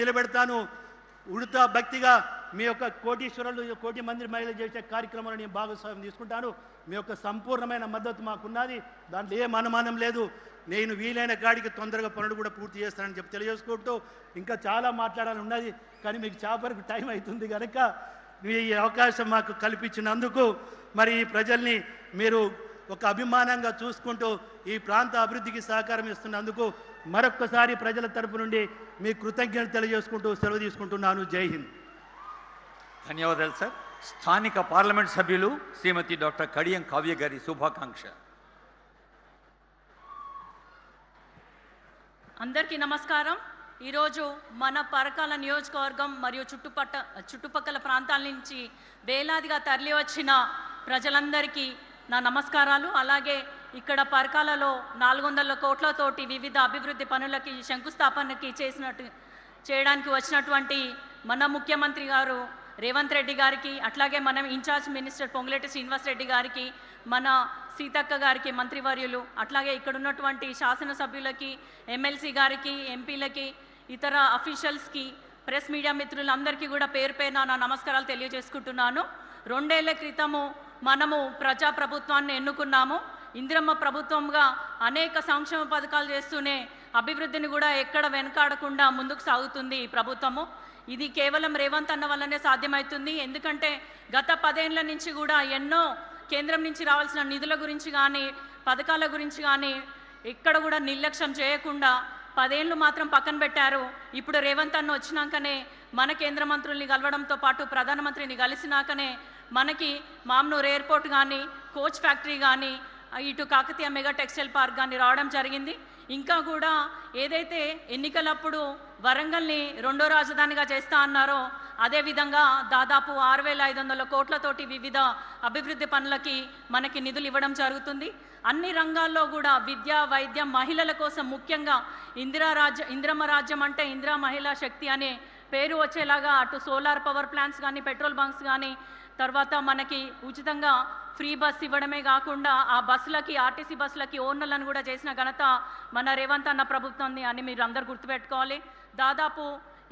నిలబెడతాను. ఉడతా భక్తిగా మీ యొక్క కోటీశ్వరులు, కోటి మంది మహిళలు చేసే కార్యక్రమాలను నేను భాగస్వామ్యం తీసుకుంటాను. మీ యొక్క సంపూర్ణమైన మద్దతు మాకున్నది, దాంట్లో ఏం అనుమానం లేదు. నేను వీలైన కాడికి తొందరగా పనులు కూడా పూర్తి చేస్తానని చెప్పి తెలియజేసుకుంటూ, ఇంకా చాలా మాట్లాడాలని ఉన్నది కానీ మీకు చాపరకు టైం అవుతుంది కనుక ఈ అవకాశం మాకు కల్పించినందుకు మరి ఈ ప్రజల్ని మీరు ఒక అభిమానంగా చూసుకుంటూ ఈ ప్రాంత అభివృద్ధికి సహకారం ఇస్తున్నందుకు మరొక్కసారి ప్రజల తరపు నుండి మీ కృతజ్ఞతలు తెలియజేసుకుంటూ సెలవు తీసుకుంటున్నాను. జై హింద్. ధన్యవాదాలు సార్. స్థానిక పార్లమెంట్ సభ్యులు శ్రీమతి డాక్టర్ కడియం కావ్య గారి శుభాకాంక్ష. అందరికీ నమస్కారం. ఈరోజు మన పరకాల నియోజకవర్గం మరియు చుట్టుపక్కల ప్రాంతాల నుంచి వేలాదిగా తరలి వచ్చిన ప్రజలందరికీ నా నమస్కారాలు. అలాగే ఇక్కడ పరకాలలో 400 కోట్లతోటి వివిధ అభివృద్ధి పనులకి శంకుస్థాపనకి చేయడానికి వచ్చినటువంటి మన ముఖ్యమంత్రి గారు రేవంత్ రెడ్డి గారికి, అట్లాగే మనం ఇన్ఛార్జ్ మినిస్టర్ పొంగులేటి శ్రీనివాస్ రెడ్డి గారికి, మన సీతక్క గారికి మంత్రివర్యులు, అట్లాగే ఇక్కడ ఉన్నటువంటి శాసనసభ్యులకి, ఎమ్మెల్సీ గారికి, ఎంపీలకి, ఇతర అఫీషియల్స్కి, ప్రెస్ మీడియా మిత్రులందరికీ కూడా పేరు పేరున నా నమస్కారాలు తెలియజేసుకుంటున్నాను. 2 ఏళ్ల క్రితము మనము ప్రజాప్రభుత్వాన్ని ఎన్నుకున్నాము. ఇందిరమ్మ ప్రభుత్వంగా అనేక సంక్షేమ పథకాలు చేస్తూనే అభివృద్ధిని కూడా ఎక్కడ వెనకాడకుండా ముందుకు సాగుతుంది ఈ ప్రభుత్వము. ఇది కేవలం రేవంత్ అన్న వల్లనే సాధ్యమవుతుంది. ఎందుకంటే గత 10 ఏళ్ల నుంచి కూడా ఎన్నో కేంద్రం నుంచి రావాల్సిన నిధుల గురించి కానీ, పథకాల గురించి కానీ ఎక్కడ కూడా నిర్లక్ష్యం చేయకుండా 10 ఏళ్ళు మాత్రం పక్కన పెట్టారు. ఇప్పుడు రేవంత్ అన్న వచ్చినాకనే మన కేంద్ర మంత్రుల్ని కలవడంతో పాటు ప్రధానమంత్రిని కలిసినాకనే మనకి మామ్నూర్ ఎయిర్పోర్ట్ కానీ, కోచ్ ఫ్యాక్టరీ కానీ, ఇటు కాకతీయ మెగా టెక్స్టైల్ పార్క్ కానీ రావడం జరిగింది. ఇంకా కూడా ఏదైతే ఎన్నికలప్పుడు వరంగల్ని 2వ రాజధానిగా చేస్తా అన్నారో అదేవిధంగా దాదాపు 6500 కోట్లతోటి వివిధ అభివృద్ధి పనులకి మనకి నిధులు ఇవ్వడం జరుగుతుంది. అన్ని రంగాల్లో కూడా విద్య, వైద్యం, మహిళల కోసం ముఖ్యంగా ఇందిరమ్మ రాజ్యం అంటే ఇందిరా మహిళా శక్తి అనే పేరు వచ్చేలాగా అటు సోలార్ పవర్ ప్లాంట్స్ కానీ, పెట్రోల్ బంక్స్ కానీ, తర్వాత మనకి ఉచితంగా ఫ్రీ బస్ ఇవ్వడమే కాకుండా ఆ బస్సులకి, ఆర్టీసీ బస్సులకి ఓనర్లను కూడా చేసిన ఘనత మన రేవంత్ అన్న ప్రభుత్వంది అని మీరు అందరు గుర్తుపెట్టుకోవాలి. దాదాపు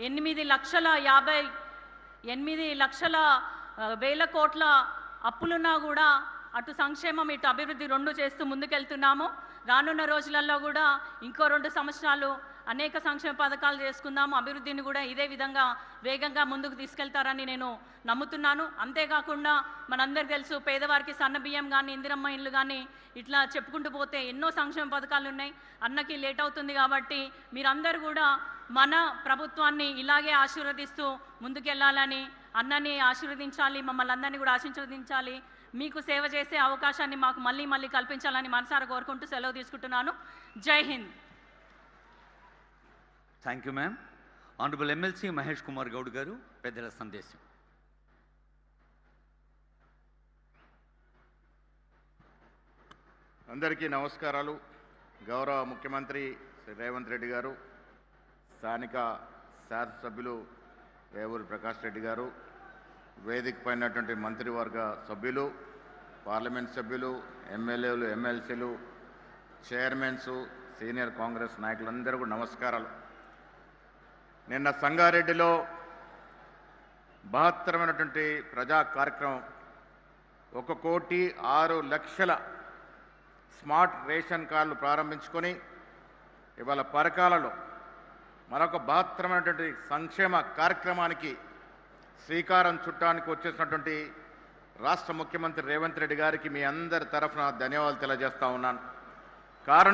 8,00,000 కోట్ల అప్పులున్నా కూడా అటు సంక్షేమం ఇటు అభివృద్ధి 2 చేస్తూ ముందుకెళ్తున్నాము. రానున్న రోజులలో కూడా ఇంకో 2 సంవత్సరాలు అనేక సంక్షేమ పథకాలు చేసుకుందాము. అభివృద్ధిని కూడా ఇదే విధంగా వేగంగా ముందుకు తీసుకెళ్తారని నేను నమ్ముతున్నాను. అంతేకాకుండా మనందరికీ తెలుసు పేదవారికి సన్నబియ్యం కానీ, ఇందిరమ్మ ఇళ్ళు కానీ, ఇట్లా చెప్పుకుంటూ పోతే ఎన్నో సంక్షేమ పథకాలు ఉన్నాయి. అన్నకి లేట్ అవుతుంది కాబట్టి మీరందరూ కూడా మన ప్రభుత్వాన్ని ఇలాగే ఆశీర్వదిస్తూ ముందుకెళ్లాలని, అన్నని ఆశీర్వదించాలి, మమ్మల్ని అందరినీ కూడా ఆశీర్వదించాలి, మీకు సేవ చేసే అవకాశాన్ని మాకు మళ్ళీ కల్పించాలని మనసారా కోరుకుంటూ సెలవు తీసుకుంటున్నాను. జై Hind. Thank you ma'am. Honourable MLC Mahesh Kumar Goud గారు పెద్దల సందేశం. అందరికీ నమస్కారాలు. గౌరవ ముఖ్యమంత్రి శ్రీ రేవంత్ రెడ్డి గారు, స్థానిక శాసనసభ్యులు వేవూరి ప్రకాష్ రెడ్డి గారు, వేదిక పైనటువంటి మంత్రివర్గ సభ్యులు, పార్లమెంట్ సభ్యులు, ఎమ్మెల్యేలు, ఎమ్మెల్సీలు, చైర్మన్స్, సీనియర్ కాంగ్రెస్ నాయకులందరూ కూడా నమస్కారాలు. నిన్న సంగారెడ్డిలో బహత్తరమైనటువంటి ప్రజా కార్యక్రమం 1,06,00,000 స్మార్ట్ రేషన్ కార్డులు ప్రారంభించుకొని ఇవాళ పరకాలలో మరొక బహత్తరమైనటువంటి సంక్షేమ కార్యక్రమానికి శ్రీకారం చుట్టానికి వచ్చేసినటువంటి రాష్ట్ర ముఖ్యమంత్రి రేవంత్ రెడ్డి గారికి మీ అందరి తరఫున ధన్యవాదాలు తెలియజేస్తా ఉన్నాను. కారణం